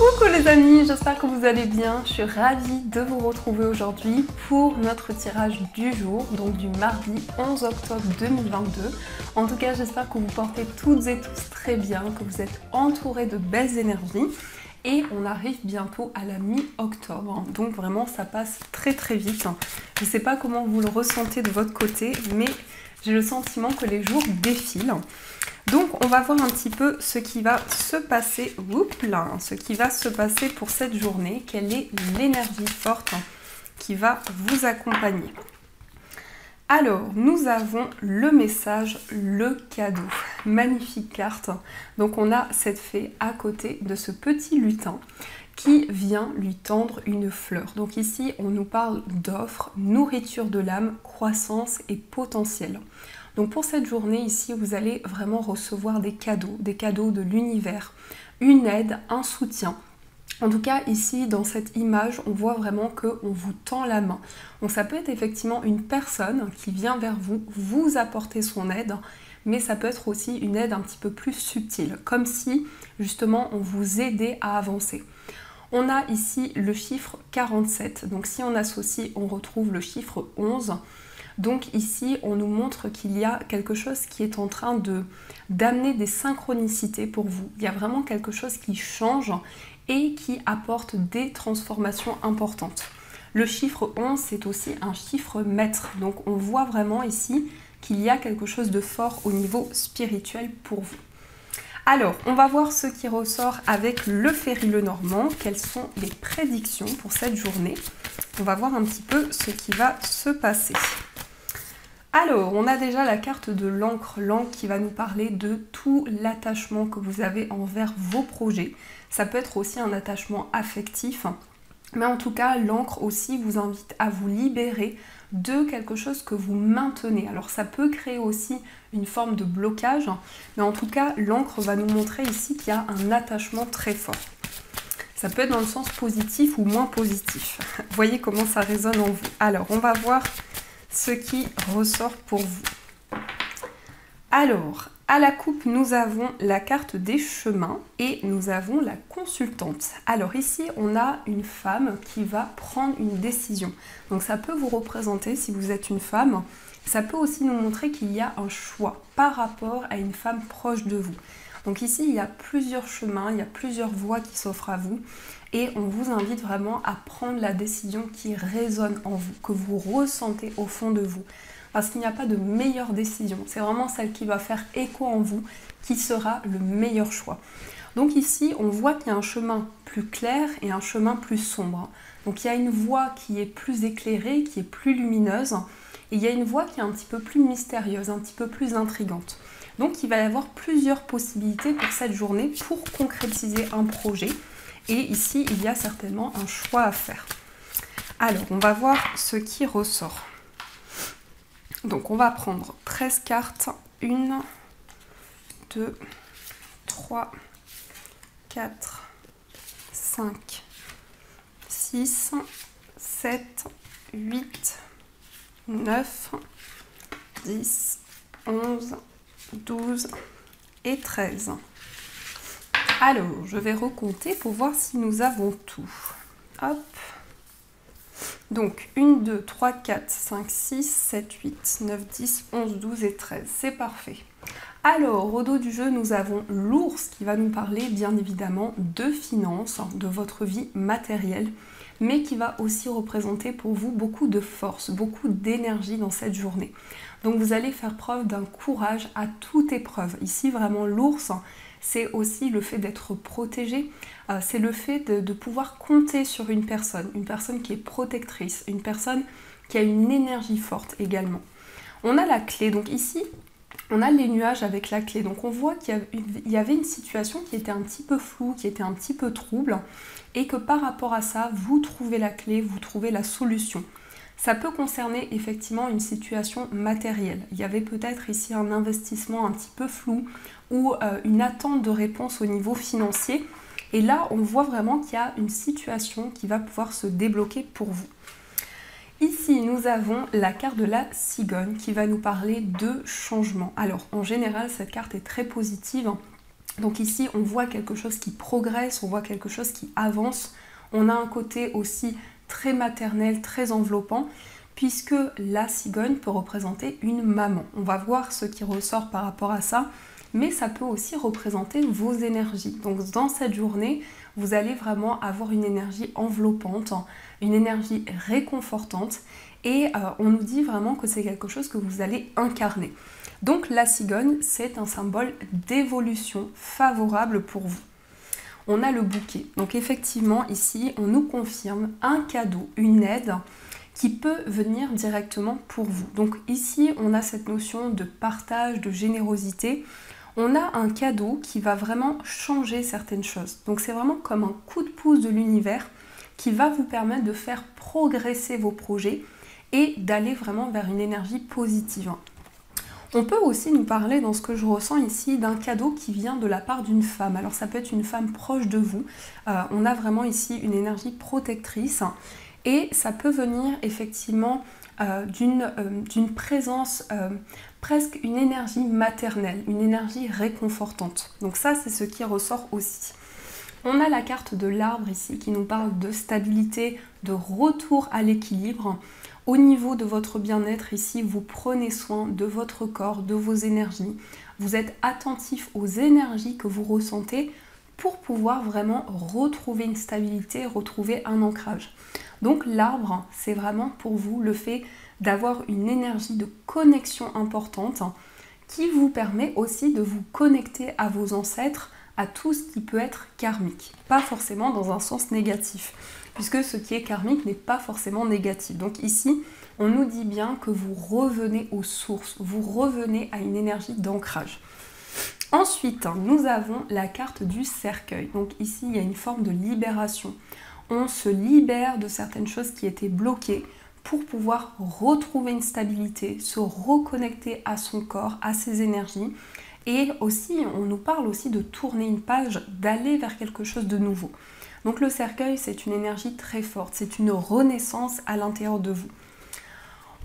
Coucou les amis, j'espère que vous allez bien. Je suis ravie de vous retrouver aujourd'hui pour notre tirage du jour, donc du mardi 11 octobre 2022. En tout cas, j'espère que vous portez toutes et tous très bien, que vous êtes entourés de belles énergies. Et on arrive bientôt à la mi-octobre, donc vraiment ça passe très très vite. Je ne sais pas comment vous le ressentez de votre côté, mais j'ai le sentiment que les jours défilent. Donc on va voir un petit peu ce qui va se passer, ce qui va se passer pour cette journée, quelle est l'énergie forte qui va vous accompagner. Alors, nous avons le message, le cadeau. Magnifique carte. Donc on a cette fée à côté de ce petit lutin qui vient lui tendre une fleur. Donc ici, on nous parle d'offres, nourriture de l'âme, croissance et potentiel. Donc pour cette journée ici, vous allez vraiment recevoir des cadeaux de l'univers, une aide, un soutien. En tout cas, ici, dans cette image, on voit vraiment qu'on vous tend la main. Donc ça peut être effectivement une personne qui vient vers vous, vous apporter son aide, mais ça peut être aussi une aide un petit peu plus subtile, comme si, justement, on vous aidait à avancer. On a ici le chiffre 47, donc si on associe, on retrouve le chiffre 11. Donc ici, on nous montre qu'il y a quelque chose qui est en train d'amener des synchronicités pour vous. Il y a vraiment quelque chose qui change et qui apporte des transformations importantes. Le chiffre 11, c'est aussi un chiffre maître. Donc on voit vraiment ici qu'il y a quelque chose de fort au niveau spirituel pour vous. Alors, on va voir ce qui ressort avec le Ferry Lenormand. Quelles sont les prédictions pour cette journée? On va voir un petit peu ce qui va se passer. Alors, on a déjà la carte de l'encre, l'encre qui va nous parler de tout l'attachement que vous avez envers vos projets. Ça peut être aussi un attachement affectif, mais en tout cas, l'encre aussi vous invite à vous libérer de quelque chose que vous maintenez. Alors, ça peut créer aussi une forme de blocage, mais en tout cas, l'encre va nous montrer ici qu'il y a un attachement très fort. Ça peut être dans le sens positif ou moins positif. Voyez comment ça résonne en vous. Alors, on va voir ce qui ressort pour vous. Alors, à la coupe, nous avons la carte des chemins et nous avons la consultante. Alors ici, on a une femme qui va prendre une décision. Donc ça peut vous représenter si vous êtes une femme. Ça peut aussi nous montrer qu'il y a un choix par rapport à une femme proche de vous. Donc ici, il y a plusieurs chemins, il y a plusieurs voies qui s'offrent à vous. Et on vous invite vraiment à prendre la décision qui résonne en vous, que vous ressentez au fond de vous. Parce qu'il n'y a pas de meilleure décision. C'est vraiment celle qui va faire écho en vous, qui sera le meilleur choix. Donc ici, on voit qu'il y a un chemin plus clair et un chemin plus sombre. Donc il y a une voie qui est plus éclairée, qui est plus lumineuse. Et il y a une voie qui est un petit peu plus mystérieuse, un petit peu plus intrigante. Donc il va y avoir plusieurs possibilités pour cette journée pour concrétiser un projet. Et ici, il y a certainement un choix à faire. Alors, on va voir ce qui ressort. Donc, on va prendre 13 cartes. 1, 2, 3, 4, 5, 6, 7, 8, 9, 10, 11, 12 et 13. Alors, je vais recompter pour voir si nous avons tout. Hop. Donc, 1, 2, 3, 4, 5, 6, 7, 8, 9, 10, 11, 12 et 13. C'est parfait. Alors, au dos du jeu, nous avons l'ours qui va nous parler, bien évidemment, de finances, de votre vie matérielle, mais qui va aussi représenter pour vous beaucoup de force, beaucoup d'énergie dans cette journée. Donc, vous allez faire preuve d'un courage à toute épreuve. Ici, vraiment, l'ours, c'est aussi le fait d'être protégé, c'est le fait de pouvoir compter sur une personne qui est protectrice, une personne qui a une énergie forte également. On a la clé, donc ici, on a les nuages avec la clé. Donc on voit qu'il y avait une situation qui était un petit peu floue, qui était un petit peu trouble, et que par rapport à ça, vous trouvez la clé, vous trouvez la solution. Ça peut concerner effectivement une situation matérielle. Il y avait peut-être ici un investissement un petit peu flou ou une attente de réponse au niveau financier. Et là, on voit vraiment qu'il y a une situation qui va pouvoir se débloquer pour vous. Ici, nous avons la carte de la cigogne qui va nous parler de changement. Alors, en général, cette carte est très positive Donc ici, on voit quelque chose qui progresse, on voit quelque chose qui avance. On a un côté aussi très maternel, très enveloppant, puisque la cigogne peut représenter une maman. On va voir ce qui ressort par rapport à ça, mais ça peut aussi représenter vos énergies. Donc dans cette journée, vous allez vraiment avoir une énergie enveloppante, une énergie réconfortante, et on nous dit vraiment que c'est quelque chose que vous allez incarner. Donc la cigogne, c'est un symbole d'évolution favorable pour vous. On a le bouquet. Donc effectivement, ici, on nous confirme un cadeau, une aide qui peut venir directement pour vous. Donc ici, on a cette notion de partage, de générosité. On a un cadeau qui va vraiment changer certaines choses. Donc c'est vraiment comme un coup de pouce de l'univers qui va vous permettre de faire progresser vos projets et d'aller vraiment vers une énergie positive. On peut aussi nous parler, dans ce que je ressens ici, d'un cadeau qui vient de la part d'une femme. Alors ça peut être une femme proche de vous. On a vraiment ici une énergie protectrice et ça peut venir effectivement d'une présence, presque une énergie maternelle, une énergie réconfortante. Donc ça, c'est ce qui ressort aussi. On a la carte de l'arbre ici qui nous parle de stabilité, de retour à l'équilibre. Au niveau de votre bien-être ici, vous prenez soin de votre corps, de vos énergies. Vous êtes attentif aux énergies que vous ressentez pour pouvoir vraiment retrouver une stabilité, retrouver un ancrage. Donc l'arbre, c'est vraiment pour vous le fait d'avoir une énergie de connexion importante qui vous permet aussi de vous connecter à vos ancêtres, à tout ce qui peut être karmique. Pas forcément dans un sens négatif, puisque ce qui est karmique n'est pas forcément négatif. Donc ici, on nous dit bien que vous revenez aux sources, vous revenez à une énergie d'ancrage. Ensuite, nous avons la carte du cercueil. Donc ici, il y a une forme de libération. On se libère de certaines choses qui étaient bloquées pour pouvoir retrouver une stabilité, se reconnecter à son corps, à ses énergies. Et aussi, on nous parle aussi de tourner une page, d'aller vers quelque chose de nouveau. Donc le cercueil, c'est une énergie très forte, c'est une renaissance à l'intérieur de vous.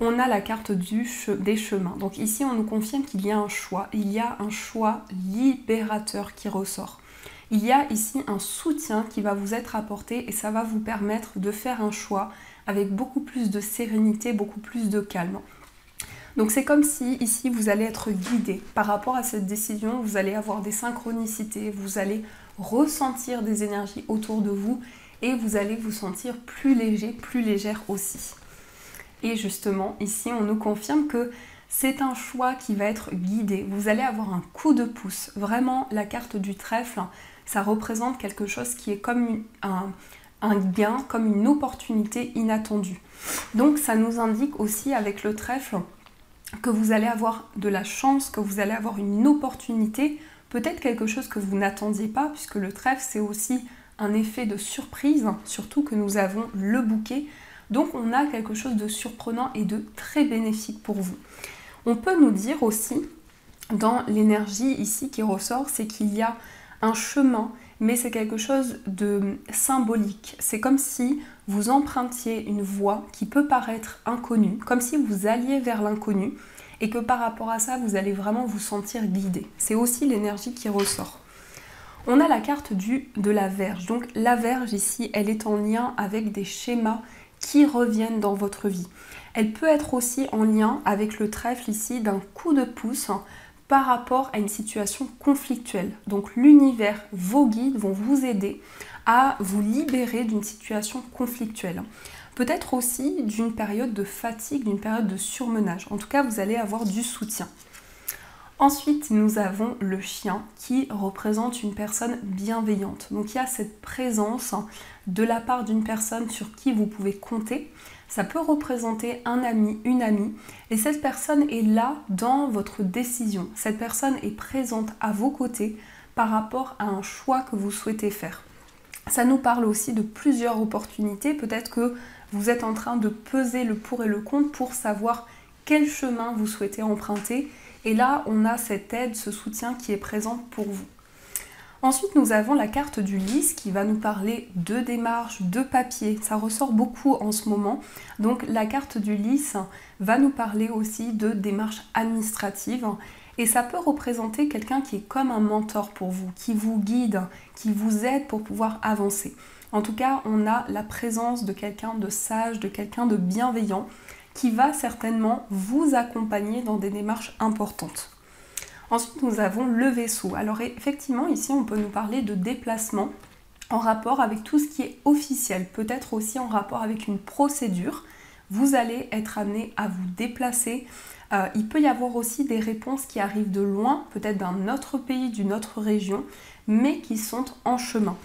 On a la carte des chemins. Donc ici, on nous confirme qu'il y a un choix. Il y a un choix libérateur qui ressort. Il y a ici un soutien qui va vous être apporté et ça va vous permettre de faire un choix avec beaucoup plus de sérénité, beaucoup plus de calme. Donc c'est comme si ici vous allez être guidé par rapport à cette décision, vous allez avoir des synchronicités, vous allez ressentir des énergies autour de vous et vous allez vous sentir plus léger, plus légère aussi. Et justement ici on nous confirme que c'est un choix qui va être guidé, vous allez avoir un coup de pouce. Vraiment la carte du trèfle, ça représente quelque chose qui est comme un gain, comme une opportunité inattendue. Donc ça nous indique aussi avec le trèfle que vous allez avoir de la chance, que vous allez avoir une opportunité, peut-être quelque chose que vous n'attendiez pas, puisque le trèfle c'est aussi un effet de surprise, surtout que nous avons le bouquet. Donc on a quelque chose de surprenant et de très bénéfique pour vous. On peut nous dire aussi, dans l'énergie ici qui ressort, c'est qu'il y a un chemin, mais c'est quelque chose de symbolique. C'est comme si vous empruntiez une voie qui peut paraître inconnue, comme si vous alliez vers l'inconnu et que par rapport à ça, vous allez vraiment vous sentir guidé. C'est aussi l'énergie qui ressort. On a la carte de la Vierge. Donc la Vierge ici, elle est en lien avec des schémas qui reviennent dans votre vie. Elle peut être aussi en lien avec le trèfle ici d'un coup de pouce par rapport à une situation conflictuelle. Donc l'univers, vos guides vont vous aider à vous libérer d'une situation conflictuelle. Peut-être aussi d'une période de fatigue, d'une période de surmenage. En tout cas, vous allez avoir du soutien. Ensuite, nous avons le chien qui représente une personne bienveillante. Donc il y a cette présence de la part d'une personne sur qui vous pouvez compter. Ça peut représenter un ami, une amie, et cette personne est là dans votre décision. Cette personne est présente à vos côtés par rapport à un choix que vous souhaitez faire. Ça nous parle aussi de plusieurs opportunités. Peut-être que vous êtes en train de peser le pour et le contre pour savoir quel chemin vous souhaitez emprunter. Et là, on a cette aide, ce soutien qui est présent pour vous. Ensuite, nous avons la carte du lys qui va nous parler de démarches, de papier. Ça ressort beaucoup en ce moment. Donc la carte du lys va nous parler aussi de démarches administratives. Et ça peut représenter quelqu'un qui est comme un mentor pour vous, qui vous guide, qui vous aide pour pouvoir avancer. En tout cas, on a la présence de quelqu'un de sage, de quelqu'un de bienveillant, qui va certainement vous accompagner dans des démarches importantes. Ensuite, nous avons le Vaisseau. Alors effectivement, ici, on peut nous parler de déplacement en rapport avec tout ce qui est officiel, peut-être aussi en rapport avec une procédure. Vous allez être amené à vous déplacer. Il peut y avoir aussi des réponses qui arrivent de loin, peut-être d'un autre pays, d'une autre région, mais qui sont en chemin.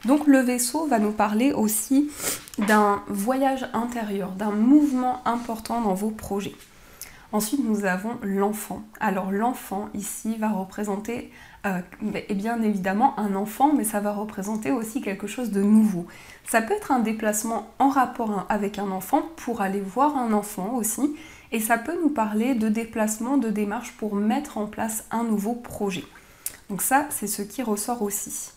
Donc le Vaisseau va nous parler aussi d'un voyage intérieur, d'un mouvement important dans vos projets. Ensuite, nous avons l'enfant. Alors l'enfant ici va représenter et bien évidemment un enfant, mais ça va représenter aussi quelque chose de nouveau. Ça peut être un déplacement en rapport avec un enfant pour aller voir un enfant aussi, et ça peut nous parler de déplacement, de démarche pour mettre en place un nouveau projet. Donc ça, c'est ce qui ressort aussi.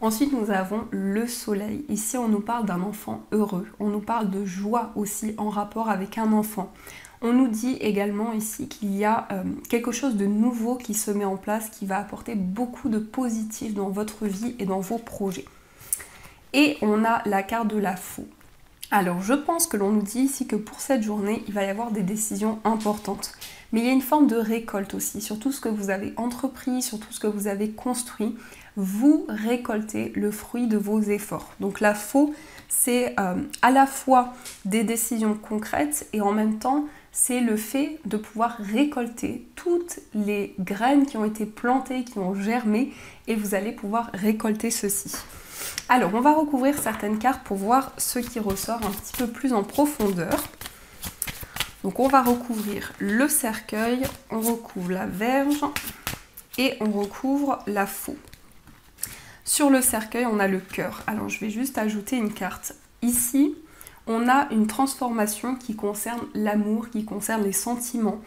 Ensuite, nous avons le soleil. Ici, on nous parle d'un enfant heureux. On nous parle de joie aussi en rapport avec un enfant. On nous dit également ici qu'il y a quelque chose de nouveau qui se met en place, qui va apporter beaucoup de positif dans votre vie et dans vos projets. Et on a la carte de la faux. Alors, je pense que l'on nous dit ici que pour cette journée, il va y avoir des décisions importantes. Mais il y a une forme de récolte aussi, sur tout ce que vous avez entrepris, sur tout ce que vous avez construit. Vous récoltez le fruit de vos efforts. Donc la faux, c'est à la fois des décisions concrètes et en même temps, c'est le fait de pouvoir récolter toutes les graines qui ont été plantées, qui ont germé, et vous allez pouvoir récolter ceci. Alors, on va recouvrir certaines cartes pour voir ce qui ressort un petit peu plus en profondeur. Donc, on va recouvrir le cercueil, on recouvre la Vierge et on recouvre la faux. Sur le cercueil, on a le cœur. Alors, je vais juste ajouter une carte. Ici, on a une transformation qui concerne l'amour, qui concerne les sentiments.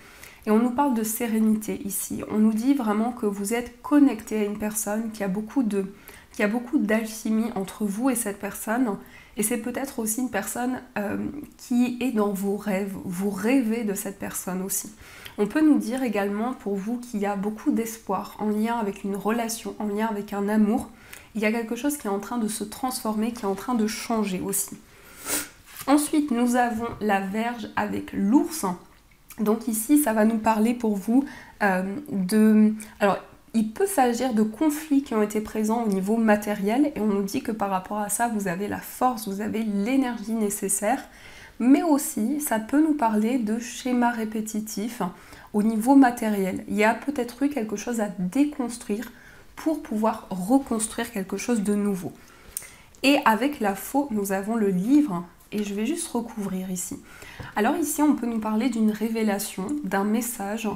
Et on nous parle de sérénité ici. On nous dit vraiment que vous êtes connecté à une personne qui a beaucoup d'alchimie entre vous et cette personne. Et c'est peut-être aussi une personne qui est dans vos rêves. Vous rêvez de cette personne aussi. On peut nous dire également pour vous qu'il y a beaucoup d'espoir en lien avec une relation, en lien avec un amour. Il y a quelque chose qui est en train de se transformer, qui est en train de changer aussi. Ensuite, nous avons la Vierge avec l'ours. Donc ici, ça va nous parler pour vous Alors, il peut s'agir de conflits qui ont été présents au niveau matériel et on nous dit que par rapport à ça, vous avez la force, vous avez l'énergie nécessaire. Mais aussi, ça peut nous parler de schémas répétitifs au niveau matériel. Il y a peut-être eu quelque chose à déconstruire pour pouvoir reconstruire quelque chose de nouveau. Et avec la faux, nous avons le livre. Et je vais juste recouvrir ici. Alors ici, on peut nous parler d'une révélation, d'un message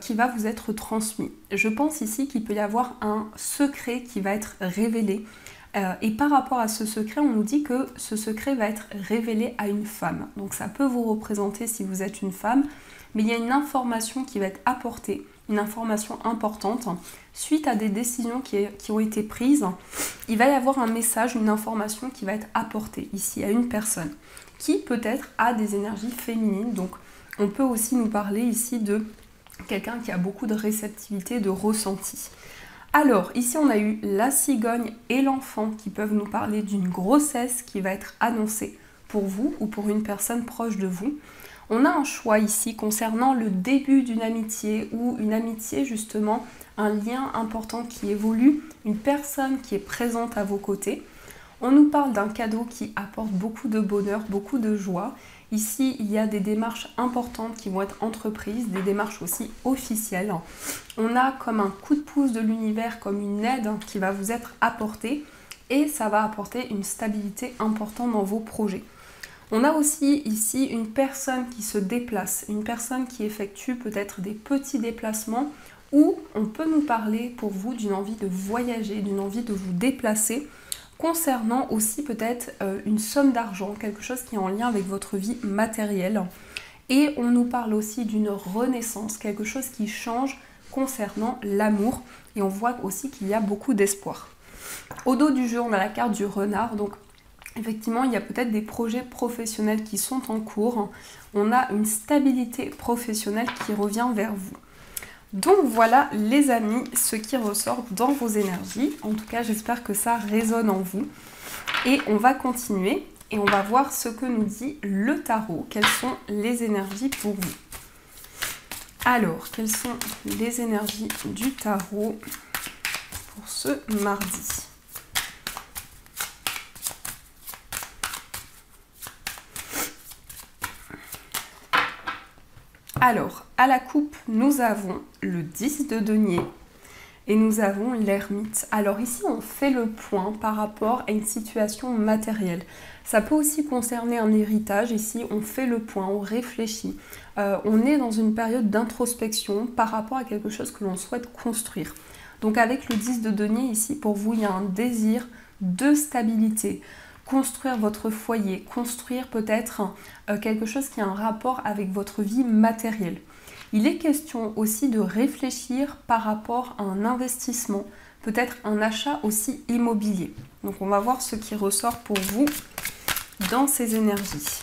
qui va vous être transmis. Je pense ici qu'il peut y avoir un secret qui va être révélé. Et par rapport à ce secret, on nous dit que ce secret va être révélé à une femme. Donc ça peut vous représenter si vous êtes une femme, mais il y a une information qui va être apportée, une information importante, suite à des décisions qui ont été prises. Il va y avoir un message, une information qui va être apportée ici à une personne qui peut-être a des énergies féminines. Donc on peut aussi nous parler ici de quelqu'un qui a beaucoup de réceptivité, de ressenti. Alors ici on a eu la cigogne et l'enfant qui peuvent nous parler d'une grossesse qui va être annoncée pour vous ou pour une personne proche de vous. On a un choix ici concernant le début d'une amitié ou une amitié justement, un lien important qui évolue, une personne qui est présente à vos côtés. On nous parle d'un cadeau qui apporte beaucoup de bonheur, beaucoup de joie. Ici, il y a des démarches importantes qui vont être entreprises, des démarches aussi officielles. On a comme un coup de pouce de l'univers, comme une aide qui va vous être apportée et ça va apporter une stabilité importante dans vos projets. On a aussi ici une personne qui se déplace, une personne qui effectue peut-être des petits déplacements ou on peut nous parler pour vous d'une envie de voyager, d'une envie de vous déplacer concernant aussi peut-être une somme d'argent, quelque chose qui est en lien avec votre vie matérielle. Et on nous parle aussi d'une renaissance, quelque chose qui change concernant l'amour et on voit aussi qu'il y a beaucoup d'espoir. Au dos du jeu, on a la carte du renard, donc effectivement, il y a peut-être des projets professionnels qui sont en cours. On a une stabilité professionnelle qui revient vers vous. Donc voilà les amis, ce qui ressort dans vos énergies. En tout cas, j'espère que ça résonne en vous. Et on va continuer et on va voir ce que nous dit le tarot. Quelles sont les énergies pour vous? Alors, quelles sont les énergies du tarot pour ce mardi? Alors, à la coupe, nous avons le 10 de denier et nous avons l'ermite. Alors ici, on fait le point par rapport à une situation matérielle. Ça peut aussi concerner un héritage. Ici, on fait le point, on réfléchit. On est dans une période d'introspection par rapport à quelque chose que l'on souhaite construire. Donc avec le 10 de denier ici, pour vous, il y a un désir de stabilité. Construire votre foyer, construire peut-être quelque chose qui a un rapport avec votre vie matérielle. Il est question aussi de réfléchir par rapport à un investissement, peut-être un achat aussi immobilier. Donc on va voir ce qui ressort pour vous dans ces énergies.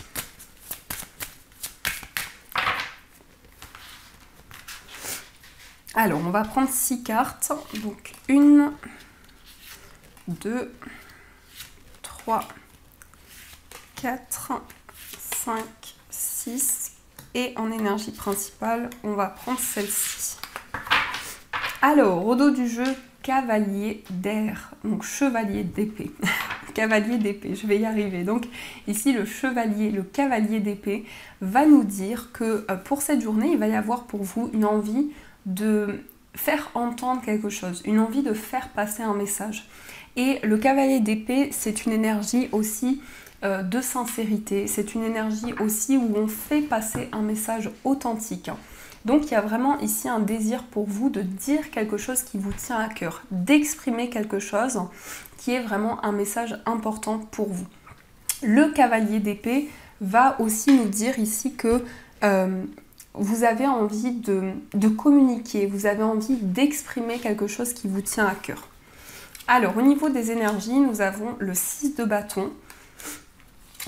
Alors on va prendre 6 cartes. Donc 1, 2, 3, 4, 5, 6 et en énergie principale, on va prendre celle-ci. Alors, au dos du jeu, cavalier d'air, donc chevalier d'épée. Cavalier d'épée, je vais y arriver. Donc ici, le cavalier d'épée va nous dire que pour cette journée, il va y avoir pour vous une envie de faire entendre quelque chose, une envie de faire passer un message. Et le cavalier d'épée, c'est une énergie aussi de sincérité, c'est une énergie aussi où on fait passer un message authentique. Donc il y a vraiment ici un désir pour vous de dire quelque chose qui vous tient à cœur, d'exprimer quelque chose qui est vraiment un message important pour vous. Le cavalier d'épée va aussi nous dire ici que vous avez envie de communiquer, vous avez envie d'exprimer quelque chose qui vous tient à cœur. Alors, au niveau des énergies, nous avons le 6 de bâton,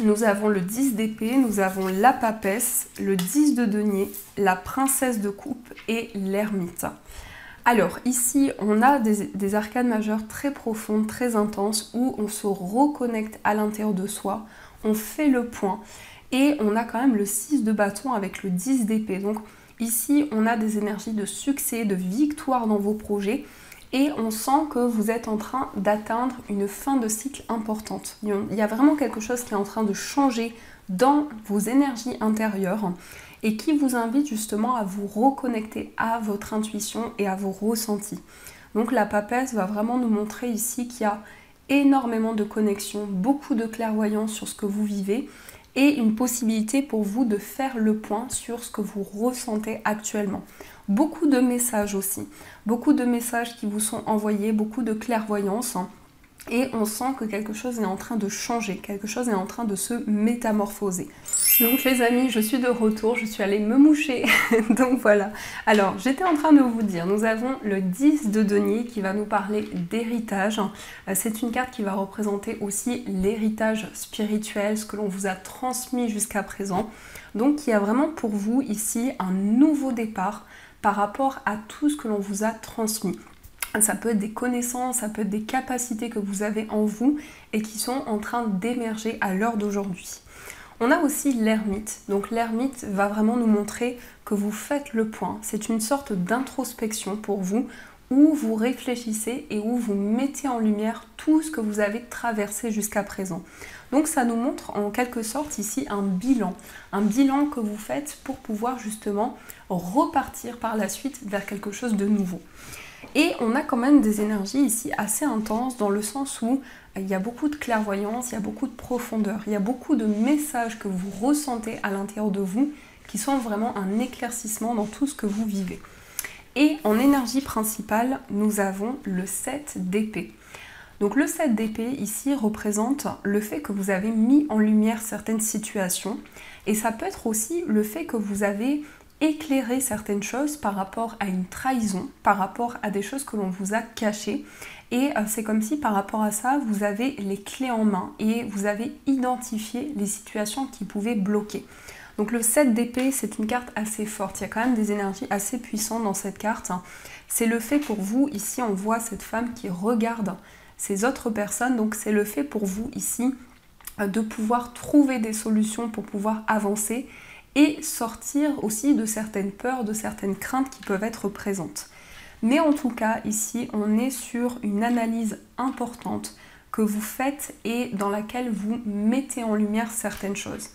nous avons le 10 d'épée, nous avons la papesse, le 10 de denier, la princesse de coupe et l'ermite. Alors, ici, on a des arcanes majeures très profondes, très intenses, où on se reconnecte à l'intérieur de soi, on fait le point, et on a quand même le 6 de bâton avec le 10 d'épée. Donc, ici, on a des énergies de succès, de victoire dans vos projets, et on sent que vous êtes en train d'atteindre une fin de cycle importante. Il y a vraiment quelque chose qui est en train de changer dans vos énergies intérieures et qui vous invite justement à vous reconnecter à votre intuition et à vos ressentis. Donc la papesse va vraiment nous montrer ici qu'il y a énormément de connexion, beaucoup de clairvoyance sur ce que vous vivez et une possibilité pour vous de faire le point sur ce que vous ressentez actuellement. Beaucoup de messages aussi, beaucoup de messages qui vous sont envoyés, beaucoup de clairvoyance et on sent que quelque chose est en train de changer, quelque chose est en train de se métamorphoser. Donc les amis, je suis de retour, je suis allée me moucher, donc voilà. Alors, j'étais en train de vous dire, nous avons le 10 de denier qui va nous parler d'héritage. C'est une carte qui va représenter aussi l'héritage spirituel, ce que l'on vous a transmis jusqu'à présent. Donc il y a vraiment pour vous ici un nouveau départ par rapport à tout ce que l'on vous a transmis. Ça peut être des connaissances, ça peut être des capacités que vous avez en vous et qui sont en train d'émerger à l'heure d'aujourd'hui. On a aussi l'ermite. Donc l'ermite va vraiment nous montrer que vous faites le point. C'est une sorte d'introspection pour vous où vous réfléchissez et où vous mettez en lumière tout ce que vous avez traversé jusqu'à présent. Donc ça nous montre en quelque sorte ici un bilan que vous faites pour pouvoir justement repartir par la suite vers quelque chose de nouveau. Et on a quand même des énergies ici assez intenses dans le sens où il y a beaucoup de clairvoyance, il y a beaucoup de profondeur, il y a beaucoup de messages que vous ressentez à l'intérieur de vous qui sont vraiment un éclaircissement dans tout ce que vous vivez. Et en énergie principale, nous avons le 7 d'épée. Donc le 7 d'épée ici représente le fait que vous avez mis en lumière certaines situations et ça peut être aussi le fait que vous avez éclairer certaines choses par rapport à une trahison, par rapport à des choses que l'on vous a cachées. Et c'est comme si par rapport à ça, vous avez les clés en main et vous avez identifié les situations qui pouvaient bloquer. Donc le 7 d'épée, c'est une carte assez forte. Il y a quand même des énergies assez puissantes dans cette carte. C'est le fait pour vous, ici on voit cette femme qui regarde ces autres personnes. Donc c'est le fait pour vous ici de pouvoir trouver des solutions pour pouvoir avancer et sortir aussi de certaines peurs, de certaines craintes qui peuvent être présentes. Mais en tout cas, ici, on est sur une analyse importante que vous faites et dans laquelle vous mettez en lumière certaines choses.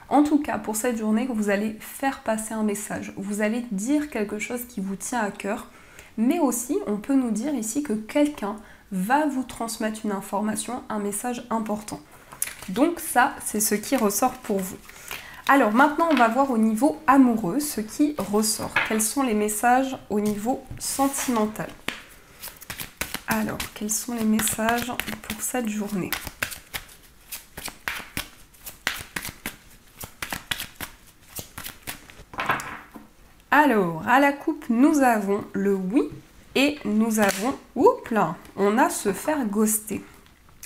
En tout cas, pour cette journée, vous allez faire passer un message. Vous allez dire quelque chose qui vous tient à cœur. Mais aussi, on peut nous dire ici que quelqu'un va vous transmettre une information, un message important. Donc ça, c'est ce qui ressort pour vous. Alors maintenant, on va voir au niveau amoureux ce qui ressort. Quels sont les messages au niveau sentimental? Alors, quels sont les messages pour cette journée? Alors, à la coupe, nous avons le oui et nous avons, oups là, on a se faire ghoster.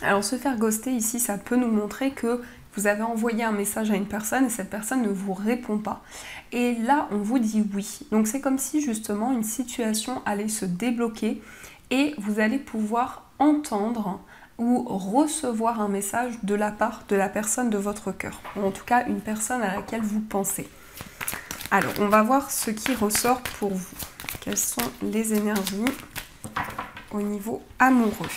Alors, se faire ghoster ici, ça peut nous montrer que vous avez envoyé un message à une personne et cette personne ne vous répond pas. Et là, on vous dit oui. Donc, c'est comme si justement une situation allait se débloquer et vous allez pouvoir entendre ou recevoir un message de la part de la personne de votre cœur. Ou en tout cas, une personne à laquelle vous pensez. Alors, on va voir ce qui ressort pour vous. Quelles sont les énergies au niveau amoureux?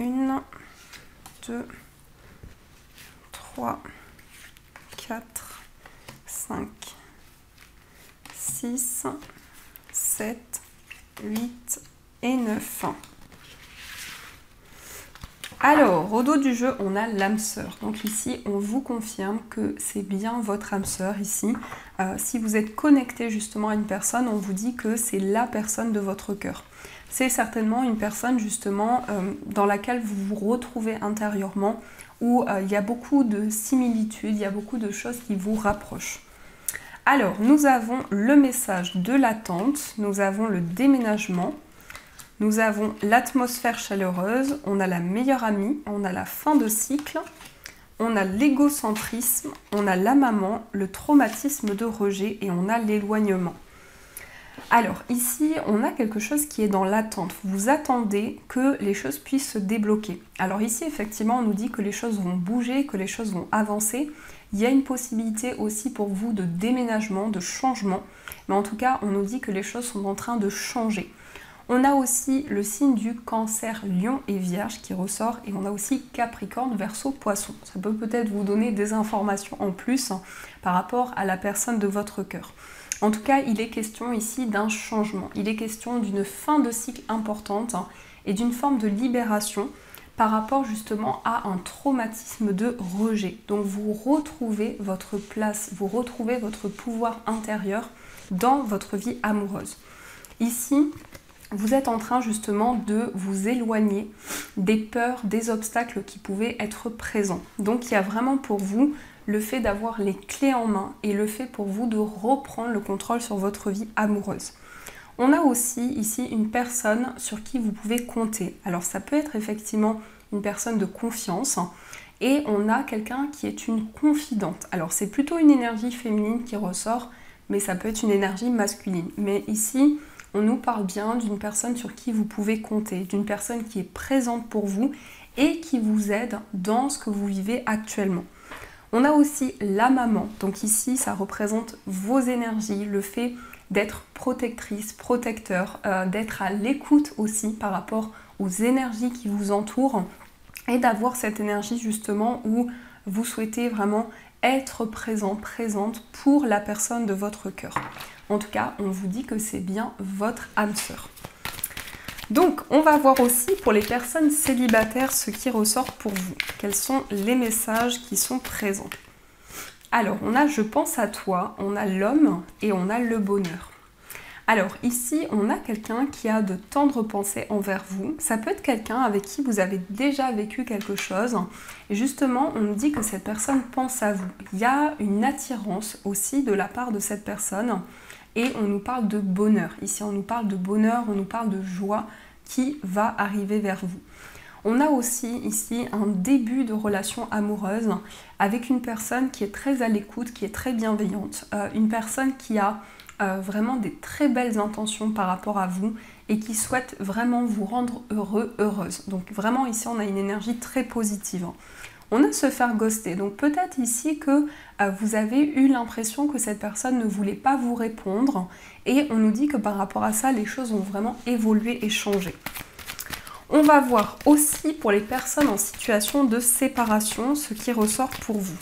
1, 2, 3, 4, 5, 6, 7, 8 et 9. Alors, au dos du jeu, on a l'âme sœur. Donc ici, on vous confirme que c'est bien votre âme sœur ici. Si vous êtes connecté justement à une personne, on vous dit que c'est la personne de votre cœur. C'est certainement une personne justement dans laquelle vous vous retrouvez intérieurement, où il y a beaucoup de similitudes, il y a beaucoup de choses qui vous rapprochent. Alors, nous avons le message de l'attente, nous avons le déménagement, nous avons l'atmosphère chaleureuse, on a la meilleure amie, on a la fin de cycle, on a l'égocentrisme, on a la maman, le traumatisme de rejet et on a l'éloignement. Alors ici, on a quelque chose qui est dans l'attente. Vous attendez que les choses puissent se débloquer. Alors ici, effectivement, on nous dit que les choses vont bouger, que les choses vont avancer. Il y a une possibilité aussi pour vous de déménagement, de changement. Mais en tout cas, on nous dit que les choses sont en train de changer. On a aussi le signe du Cancer, Lion et Vierge qui ressort. Et on a aussi Capricorne, Verseau, Poisson. Ça peut peut-être vous donner des informations en plus par rapport à la personne de votre cœur. En tout cas, il est question ici d'un changement. Il est question d'une fin de cycle importante et d'une forme de libération par rapport justement à un traumatisme de rejet. Donc vous retrouvez votre place, vous retrouvez votre pouvoir intérieur dans votre vie amoureuse. Ici, vous êtes en train justement de vous éloigner des peurs, des obstacles qui pouvaient être présents. Donc il y a vraiment pour vous le fait d'avoir les clés en main et le fait pour vous de reprendre le contrôle sur votre vie amoureuse. On a aussi ici une personne sur qui vous pouvez compter. Alors ça peut être effectivement une personne de confiance et on a quelqu'un qui est une confidente. Alors c'est plutôt une énergie féminine qui ressort, mais ça peut être une énergie masculine. Mais ici, on nous parle bien d'une personne sur qui vous pouvez compter, d'une personne qui est présente pour vous et qui vous aide dans ce que vous vivez actuellement. On a aussi la maman, donc ici ça représente vos énergies, le fait d'être protectrice, protecteur, d'être à l'écoute aussi par rapport aux énergies qui vous entourent et d'avoir cette énergie justement où vous souhaitez vraiment être présent, présente pour la personne de votre cœur. En tout cas, on vous dit que c'est bien votre âme sœur. Donc, on va voir aussi pour les personnes célibataires ce qui ressort pour vous. Quels sont les messages qui sont présents? Alors, on a je pense à toi, on a l'homme et on a le bonheur. Alors ici, on a quelqu'un qui a de tendres pensées envers vous. Ça peut être quelqu'un avec qui vous avez déjà vécu quelque chose. Et justement, on nous dit que cette personne pense à vous. Il y a une attirance aussi de la part de cette personne. Et on nous parle de bonheur. Ici, on nous parle de bonheur, on nous parle de joie qui va arriver vers vous. On a aussi ici un début de relation amoureuse avec une personne qui est très à l'écoute, qui est très bienveillante, une personne qui a vraiment des très belles intentions par rapport à vous et qui souhaite vraiment vous rendre heureux, heureuse. Donc vraiment ici on a une énergie très positive. On a se faire ghoster, donc peut-être ici que vous avez eu l'impression que cette personne ne voulait pas vous répondre et on nous dit que par rapport à ça, les choses ont vraiment évolué et changé. On va voir aussi pour les personnes en situation de séparation ce qui ressort pour vous.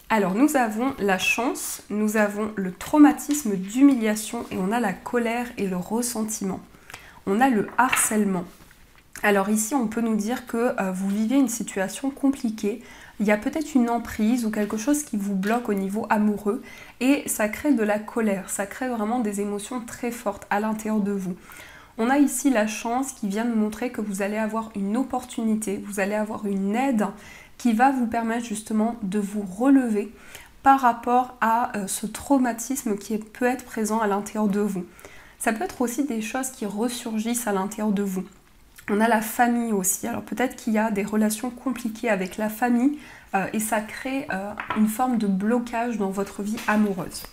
Alors nous avons la chance, nous avons le traumatisme d'humiliation et on a la colère et le ressentiment. On a le harcèlement. Alors ici on peut nous dire que vous vivez une situation compliquée, il y a peut-être une emprise ou quelque chose qui vous bloque au niveau amoureux et ça crée de la colère, ça crée vraiment des émotions très fortes à l'intérieur de vous. On a ici la chance qui vient nous montrer que vous allez avoir une opportunité, vous allez avoir une aide qui va vous permettre justement de vous relever par rapport à ce traumatisme qui peut être présent à l'intérieur de vous. Ça peut être aussi des choses qui ressurgissent à l'intérieur de vous. On a la famille aussi, alors peut-être qu'il y a des relations compliquées avec la famille et ça crée une forme de blocage dans votre vie amoureuse.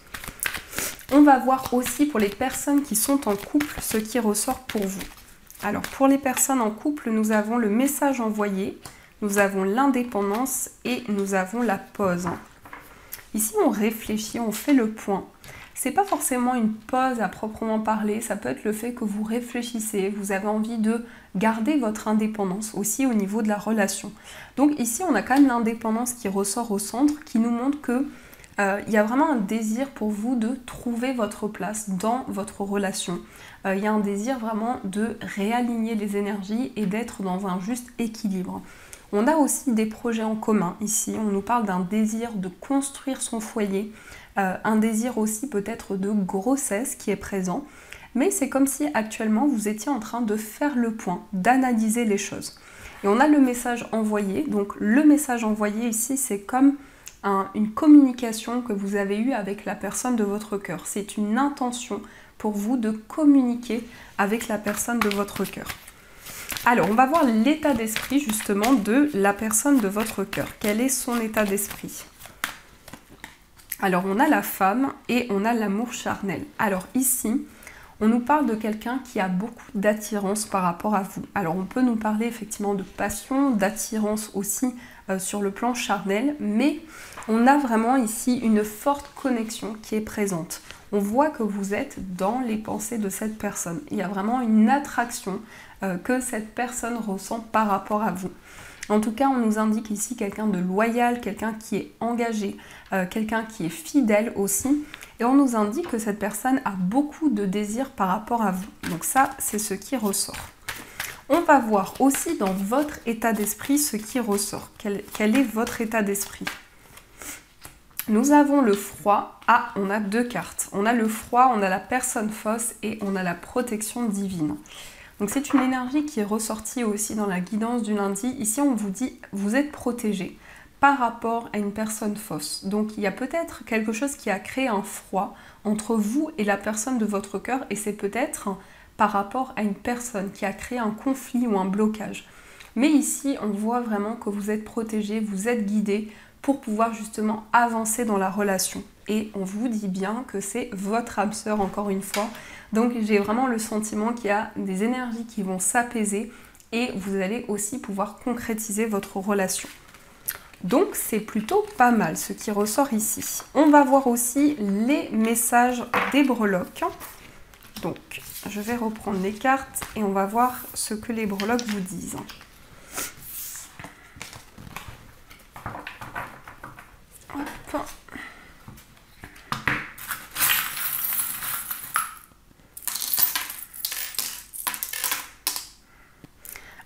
On va voir aussi pour les personnes qui sont en couple ce qui ressort pour vous. Alors pour les personnes en couple, nous avons le message envoyé, nous avons l'indépendance et nous avons la pause. Ici on réfléchit, on fait le point. C'est pas forcément une pause à proprement parler, ça peut être le fait que vous réfléchissez, vous avez envie de garder votre indépendance aussi au niveau de la relation. Donc ici on a quand même l'indépendance qui ressort au centre, qui nous montre que il y a vraiment un désir pour vous de trouver votre place dans votre relation. Il y a un désir vraiment de réaligner les énergies et d'être dans un juste équilibre. On a aussi des projets en commun ici, on nous parle d'un désir de construire son foyer, un désir aussi peut-être de grossesse qui est présent, mais c'est comme si actuellement vous étiez en train de faire le point, d'analyser les choses. Et on a le message envoyé, donc le message envoyé ici c'est comme une communication que vous avez eue avec la personne de votre cœur. C'est une intention pour vous de communiquer avec la personne de votre cœur. Alors, on va voir l'état d'esprit justement de la personne de votre cœur. Quel est son état d'esprit? Alors, on a la femme et on a l'amour charnel. Alors ici, on nous parle de quelqu'un qui a beaucoup d'attirance par rapport à vous. Alors, on peut nous parler effectivement de passion, d'attirance aussi sur le plan charnel, mais on a vraiment ici une forte connexion qui est présente. On voit que vous êtes dans les pensées de cette personne. Il y a vraiment une attraction que cette personne ressent par rapport à vous. En tout cas, on nous indique ici quelqu'un de loyal, quelqu'un qui est engagé, quelqu'un qui est fidèle aussi. Et on nous indique que cette personne a beaucoup de désirs par rapport à vous. Donc ça, c'est ce qui ressort. On va voir aussi dans votre état d'esprit ce qui ressort. Quel est votre état d'esprit? Nous avons le froid. Ah, on a deux cartes. On a le froid, on a la personne fausse et on a la protection divine. Donc c'est une énergie qui est ressortie aussi dans la guidance du lundi. Ici, on vous dit, vous êtes protégé par rapport à une personne fausse. Donc il y a peut-être quelque chose qui a créé un froid entre vous et la personne de votre cœur et c'est peut-être par rapport à une personne qui a créé un conflit ou un blocage. Mais ici, on voit vraiment que vous êtes protégé, vous êtes guidé pour pouvoir justement avancer dans la relation. Et on vous dit bien que c'est votre âme sœur encore une fois. Donc j'ai vraiment le sentiment qu'il y a des énergies qui vont s'apaiser et vous allez aussi pouvoir concrétiser votre relation. Donc c'est plutôt pas mal ce qui ressort ici. On va voir aussi les messages des breloques. Donc je vais reprendre les cartes et on va voir ce que les breloques vous disent. Hop.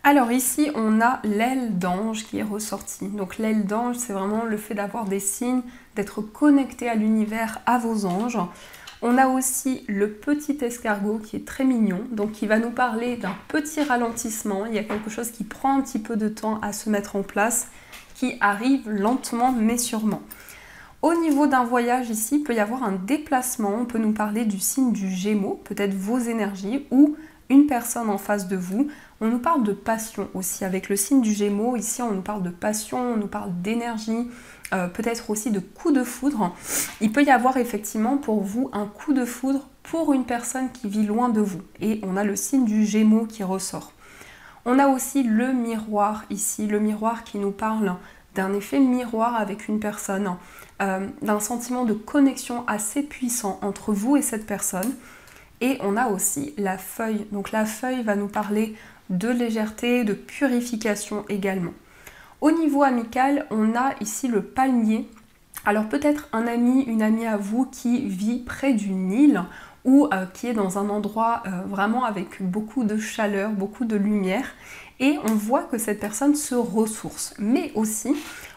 Alors ici, on a l'aile d'ange qui est ressortie. Donc l'aile d'ange, c'est vraiment le fait d'avoir des signes, d'être connecté à l'univers, à vos anges. On a aussi le petit escargot qui est très mignon, donc qui va nous parler d'un petit ralentissement. Il y a quelque chose qui prend un petit peu de temps à se mettre en place, qui arrive lentement mais sûrement. Au niveau d'un voyage ici, il peut y avoir un déplacement. On peut nous parler du signe du Gémeaux, peut-être vos énergies, ou une personne en face de vous. On nous parle de passion aussi. Avec le signe du Gémeaux, ici on nous parle de passion, on nous parle d'énergie, peut-être aussi de coup de foudre. Il peut y avoir effectivement pour vous un coup de foudre pour une personne qui vit loin de vous. Et on a le signe du Gémeaux qui ressort. On a aussi le miroir ici, le miroir qui nous parle d'un effet miroir avec une personne, d'un sentiment de connexion assez puissant entre vous et cette personne. Et on a aussi la feuille. Donc la feuille va nous parler de légèreté, de purification également. Au niveau amical, on a ici le palmier. Alors peut-être un ami, une amie à vous qui vit près d'une île ou qui est dans un endroit vraiment avec beaucoup de chaleur, beaucoup de lumière. Et on voit que cette personne se ressource. Mais aussi,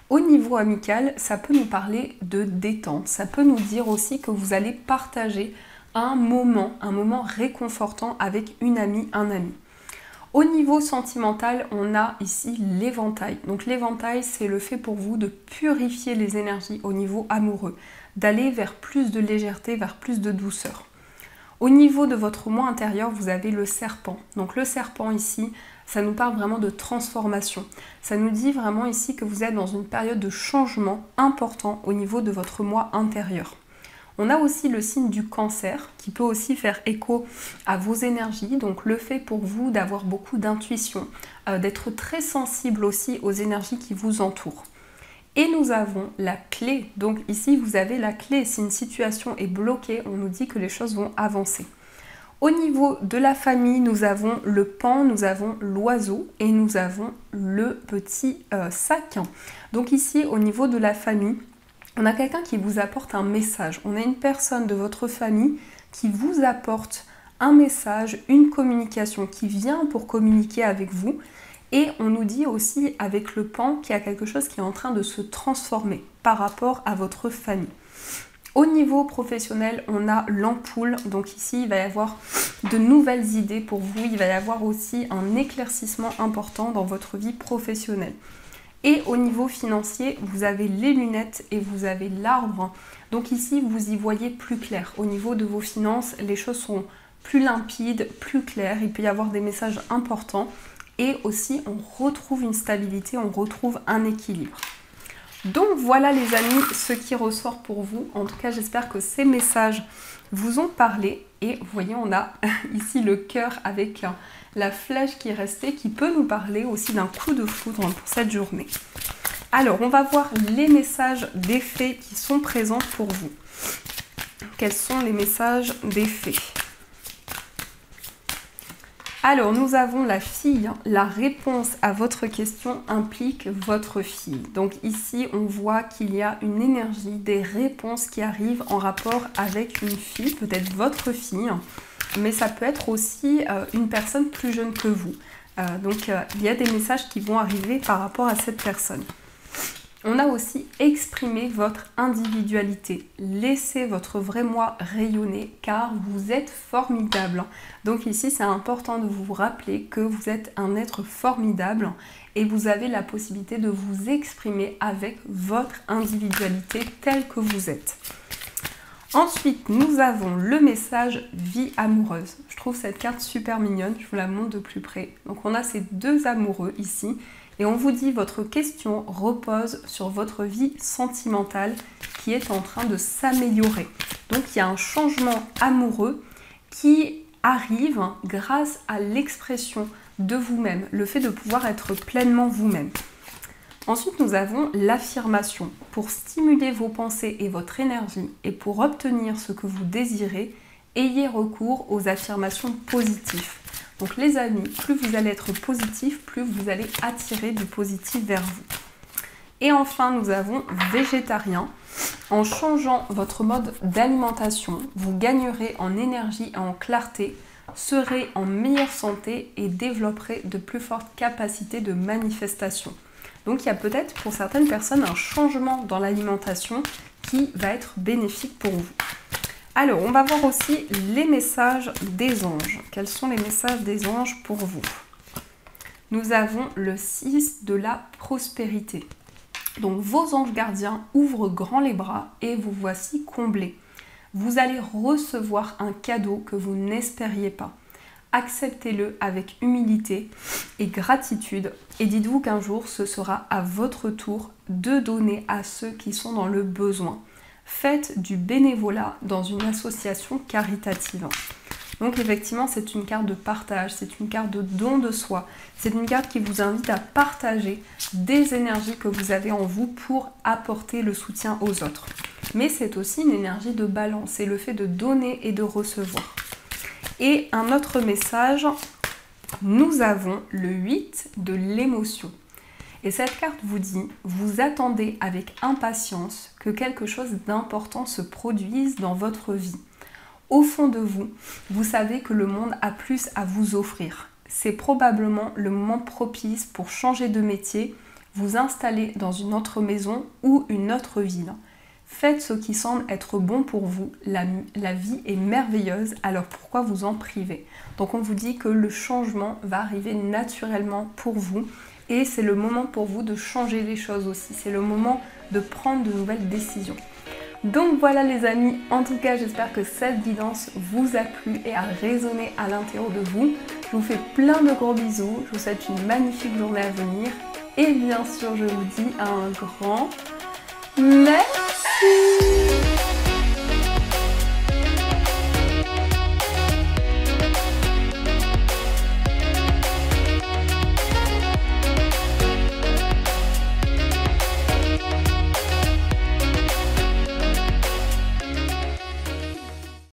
au niveau amical, ça peut nous parler de détente. Ça peut nous dire aussi que vous allez partager un moment réconfortant avec une amie, un ami. Au niveau sentimental, on a ici l'éventail. Donc l'éventail, c'est le fait pour vous de purifier les énergies au niveau amoureux, d'aller vers plus de légèreté, vers plus de douceur. Au niveau de votre moi intérieur, vous avez le serpent. Donc le serpent ici, ça nous parle vraiment de transformation. Ça nous dit vraiment ici que vous êtes dans une période de changement important au niveau de votre moi intérieur. On a aussi le signe du cancer qui peut aussi faire écho à vos énergies, donc le fait pour vous d'avoir beaucoup d'intuition, d'être très sensible aussi aux énergies qui vous entourent. Et nous avons la clé, donc ici vous avez la clé, si une situation est bloquée, on nous dit que les choses vont avancer. Au niveau de la famille, nous avons le paon, nous avons l'oiseau et nous avons le petit sac. Donc ici au niveau de la famille, on a quelqu'un qui vous apporte un message. On a une personne de votre famille qui vous apporte un message, une communication, qui vient pour communiquer avec vous. Et on nous dit aussi avec le paon qu'il y a quelque chose qui est en train de se transformer par rapport à votre famille. Au niveau professionnel, on a l'ampoule. Donc ici, il va y avoir de nouvelles idées pour vous. Il va y avoir aussi un éclaircissement important dans votre vie professionnelle. Et au niveau financier, vous avez les lunettes et vous avez l'arbre. Donc ici, vous y voyez plus clair. Au niveau de vos finances, les choses sont plus limpides, plus claires. Il peut y avoir des messages importants. Et aussi, on retrouve une stabilité, on retrouve un équilibre. Donc voilà les amis, ce qui ressort pour vous. En tout cas, j'espère que ces messages vous ont parlé. Et vous voyez, on a ici le cœur avec la flèche qui est restée, qui peut nous parler aussi d'un coup de foudre pour cette journée. Alors, on va voir les messages d'effet qui sont présents pour vous. Quels sont les messages d'effet ? Alors, nous avons la fille. La réponse à votre question implique votre fille. Donc ici, on voit qu'il y a une énergie, des réponses qui arrivent en rapport avec une fille, peut-être votre fille, mais ça peut être aussi une personne plus jeune que vous. Il y a des messages qui vont arriver par rapport à cette personne. On a aussi exprimé votre individualité. Laissez votre vrai moi rayonner car vous êtes formidable. Donc ici, c'est important de vous rappeler que vous êtes un être formidable et vous avez la possibilité de vous exprimer avec votre individualité telle que vous êtes. Ensuite, nous avons le message vie amoureuse. Je trouve cette carte super mignonne, je vous la montre de plus près. Donc on a ces deux amoureux ici. Et on vous dit votre question repose sur votre vie sentimentale qui est en train de s'améliorer. Donc il y a un changement amoureux qui arrive grâce à l'expression de vous-même, le fait de pouvoir être pleinement vous-même. Ensuite, nous avons l'affirmation. Pour stimuler vos pensées et votre énergie et pour obtenir ce que vous désirez, ayez recours aux affirmations positives. Donc les amis, plus vous allez être positif, plus vous allez attirer du positif vers vous. Et enfin, nous avons végétarien. En changeant votre mode d'alimentation, vous gagnerez en énergie et en clarté, serez en meilleure santé et développerez de plus fortes capacités de manifestation. Donc il y a peut-être pour certaines personnes un changement dans l'alimentation qui va être bénéfique pour vous. Alors, on va voir aussi les messages des anges. Quels sont les messages des anges pour vous? Nous avons le 6 de la prospérité. Donc, vos anges gardiens ouvrent grand les bras et vous voici comblés. Vous allez recevoir un cadeau que vous n'espériez pas. acceptez-le avec humilité et gratitude et dites-vous qu'un jour ce sera à votre tour de donner à ceux qui sont dans le besoin. Faites du bénévolat dans une association caritative. Donc effectivement, c'est une carte de partage, c'est une carte de don de soi, c'est une carte qui vous invite à partager des énergies que vous avez en vous pour apporter le soutien aux autres. Mais c'est aussi une énergie de balance, c'est le fait de donner et de recevoir. Et un autre message, nous avons le 8 de l'émotion. Et cette carte vous dit, vous attendez avec impatience que quelque chose d'important se produise dans votre vie. Au fond de vous, vous savez que le monde a plus à vous offrir. C'est probablement le moment propice pour changer de métier, vous installer dans une autre maison ou une autre ville. Faites ce qui semble être bon pour vous, la vie est merveilleuse, alors pourquoi vous en priver? Donc on vous dit que le changement va arriver naturellement pour vous et c'est le moment pour vous de changer les choses aussi, c'est le moment de prendre de nouvelles décisions. Donc voilà les amis, en tout cas j'espère que cette guidance vous a plu et a résonné à l'intérieur de vous. Je vous fais plein de gros bisous, je vous souhaite une magnifique journée à venir et bien sûr je vous dis un grand